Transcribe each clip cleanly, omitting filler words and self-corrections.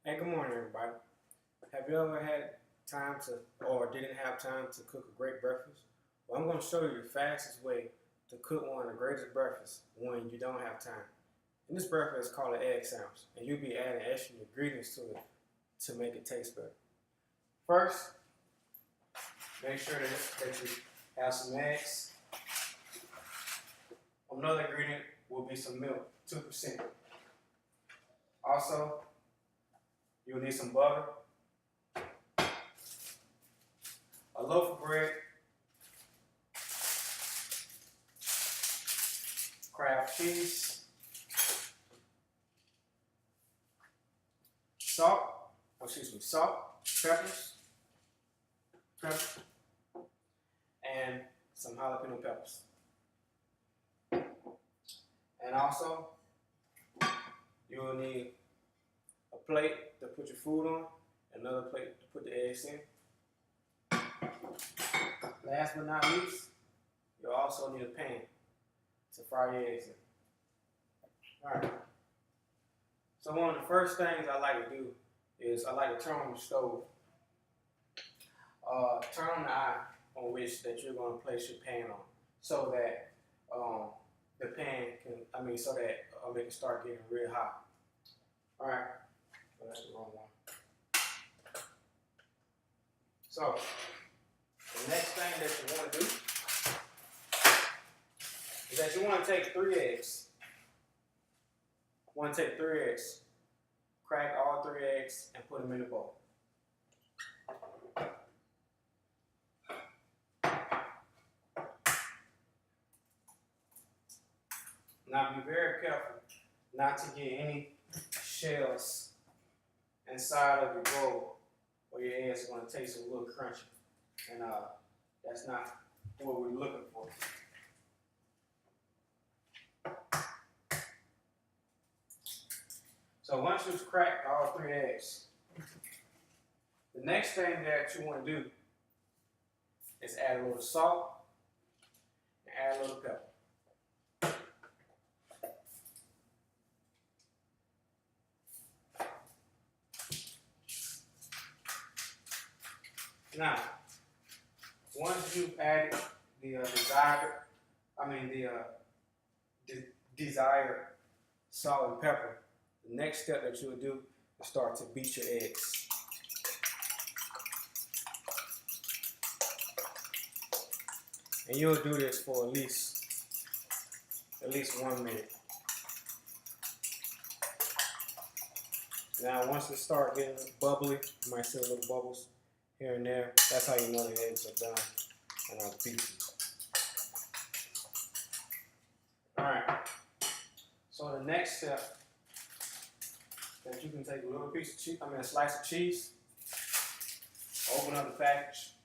Hey, good morning, everybody. Have you ever had time to, or didn't have time to cook a great breakfast? Well, I'm going to show you the fastest way to cook one of the greatest breakfasts when you don't have time. And this breakfast is called an egg sandwich, and you'll be adding extra ingredients to it to make it taste better. First, make sure that you have some eggs. Another ingredient will be some milk, 2%. Also, you'll need some butter, a loaf of bread, Kraft cheese, salt, peppers, and some jalapeno peppers. And also, you will need a plate to put your food on, another plate to put the eggs in. Last but not least, you'll also need a pan to fry your eggs in. Alright. So one of the first things I like to do is I like to turn on the stove. Turn on the eye on which that you're going to place your pan on, so that the pan so that it can start getting real hot. Alright. Oh, that's the wrong one. So, the next thing that you want to do is that you want to take 3 eggs. Crack all 3 eggs, and put them in the bowl. Now be very careful not to get any shells inside of your bowl, or your eggs are going to taste a little crunchy, and that's not what we're looking for. So once you've cracked all 3 eggs, the next thing that you want to do is add a little salt and add a little pepper. Now, once you've added the desired salt and pepper, the next step that you will do is start to beat your eggs. And you'll do this for at least 1 minute. Now, once it starts getting bubbly, you might see little bubbles here and there. That's how you know the eggs are done and are beaten. Alright. So the next step, that you can take a little piece of cheese, a slice of cheese, open up the package,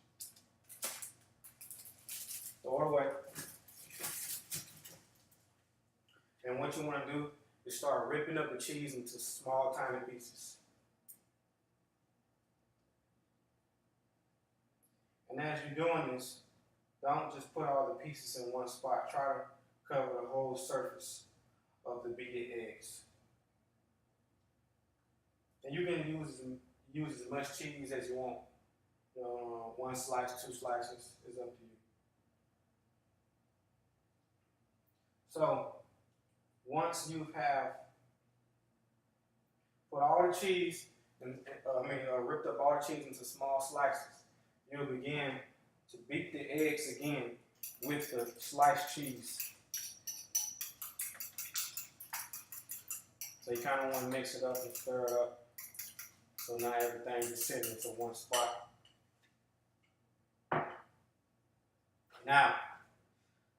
throw it away. And what you want to do is start ripping up the cheese into small, tiny pieces. And as you're doing this, don't just put all the pieces in one spot. Try to cover the whole surface of the beaten eggs. And you can use as much cheese as you want. 1 slice, 2 slices is up to you. So once you have put all the cheese, ripped up all the cheese into small slices, you'll begin to beat the eggs again with the sliced cheese. So you kind of want to mix it up and stir it up, so now everything is sitting into one spot. Now,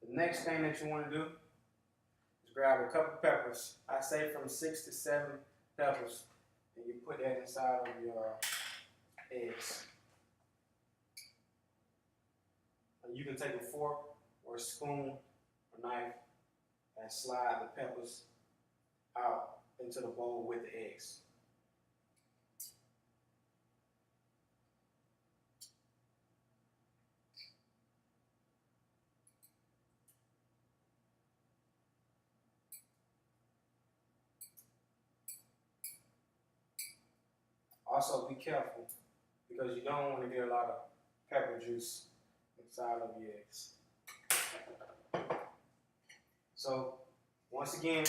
the next thing that you want to do is grab a couple peppers. I say from 6 to 7 peppers, and you put that inside of your eggs. You can take a fork or a spoon or knife and slide the peppers out into the bowl with the eggs. Also be careful because you don't want to get a lot of pepper juice inside of your eggs. So once again,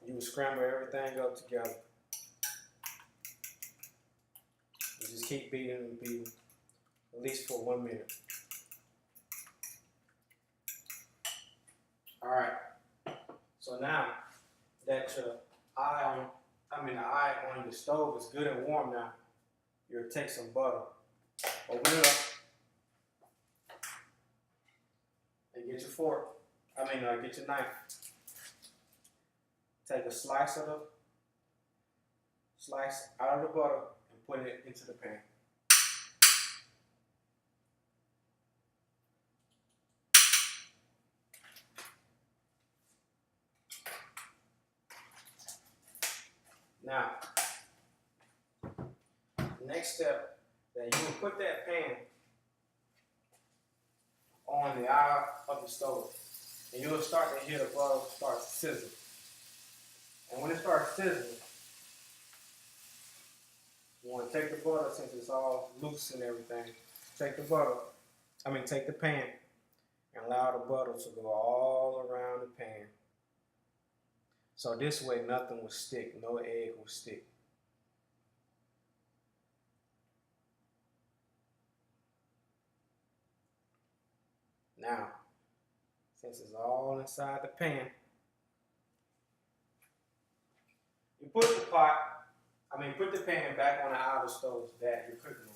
you will scramble everything up together. You just keep beating and beating, at least for 1 minute. Alright, so now that your the eye on your stove is good and warm now, you'll take some butter, open it up, and get your fork, get your knife. Take a slice out of the butter and put it into the pan. Now, the next step, that you will put that pan on the eye of the stove, and you'll start to hear the butter start to sizzle. And when it starts sizzling, you want to take the butter, since it's all loose and everything, take the pan and allow the butter to go all around the pan. So this way nothing will stick, no egg will stick. Now, since it's all inside the pan, you put the pan back on the outer stove that you're cooking on.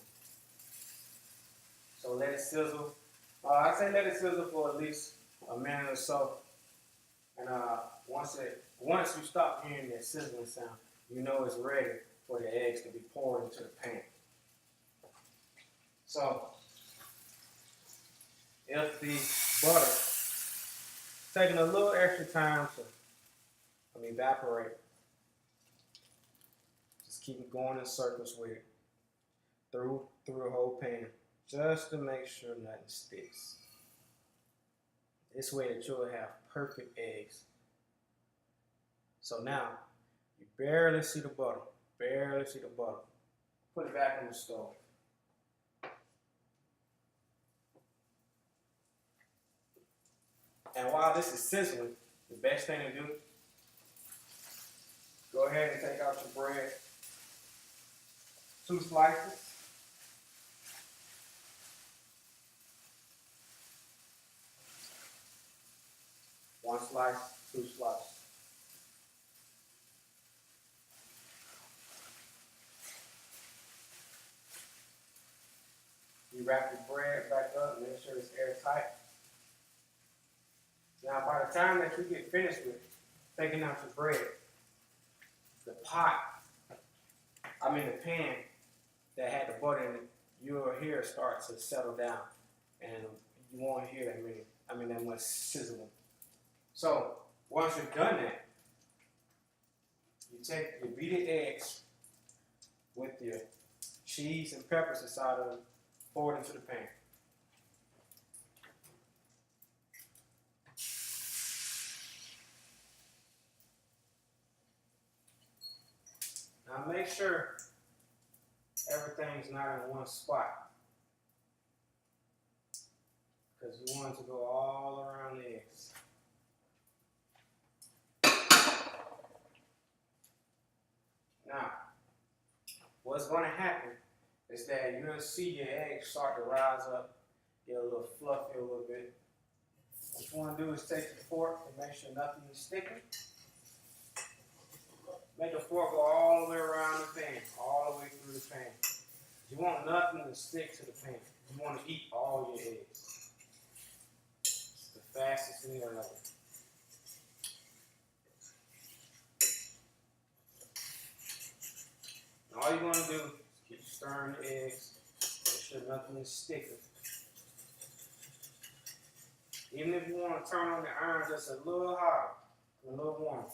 So let it sizzle. I say let it sizzle for at least a minute or so. And once you stop hearing that sizzling sound, you know it's ready for the eggs to be poured into the pan. So if the butter taking a little extra time to evaporate, just keep it going in circles with it through the whole pan, just to make sure nothing sticks. This way that you'll have perfect eggs. So now, you barely see the butter, Put it back on the stove. And while this is sizzling, the best thing to do, go ahead and take out your bread. 2 slices. One slice, 2 slices. You wrap your bread back up, make sure it's airtight. Now, by the time that you get finished with taking out your bread, the pan that had the butter in it, you'll hear it start to settle down, and you won't hear that much sizzling. So once you've done that, you take your beaten eggs with your cheese and peppers inside of it, pour it into the pan. Now make sure everything's not in one spot, because you want it to go all around the eggs. Now, what's going to happen is that you're going to see your eggs start to rise up, get a little fluffy a little bit. What you want to do is take your fork and make sure nothing is sticking. Make the fork go all the way around the pan, all the way through the pan. You want nothing to stick to the pan. You want to eat all your eggs. It's the fastest thing ever. And all you're going to do is keep stirring the eggs, make sure nothing is sticking. Even if you want to turn on the iron just a little hotter, a little warmer,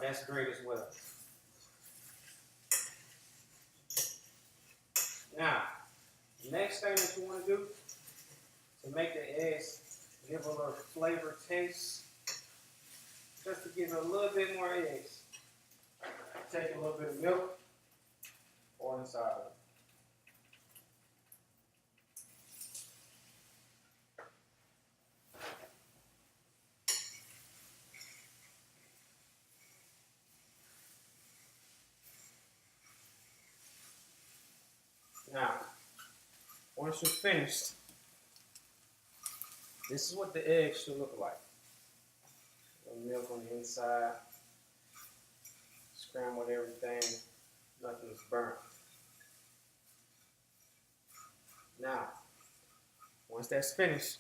that's great as well. Now, the next thing that you want to do to make the eggs give a little flavor taste, just to give it a little bit more eggs, take a little bit of milk, or inside of it. Now, once you're finished, this is what the egg should look like. A little milk on the inside, scrambled everything, nothing is burnt. Now, once that's finished,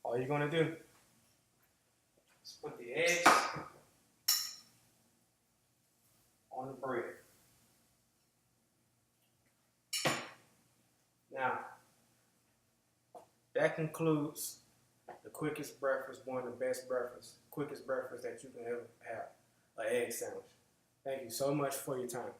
all you're gonna do is put the eggs on the bread. Now, that concludes the quickest breakfast, one of the best breakfasts, quickest breakfast that you can ever have, an egg sandwich. Thank you so much for your time.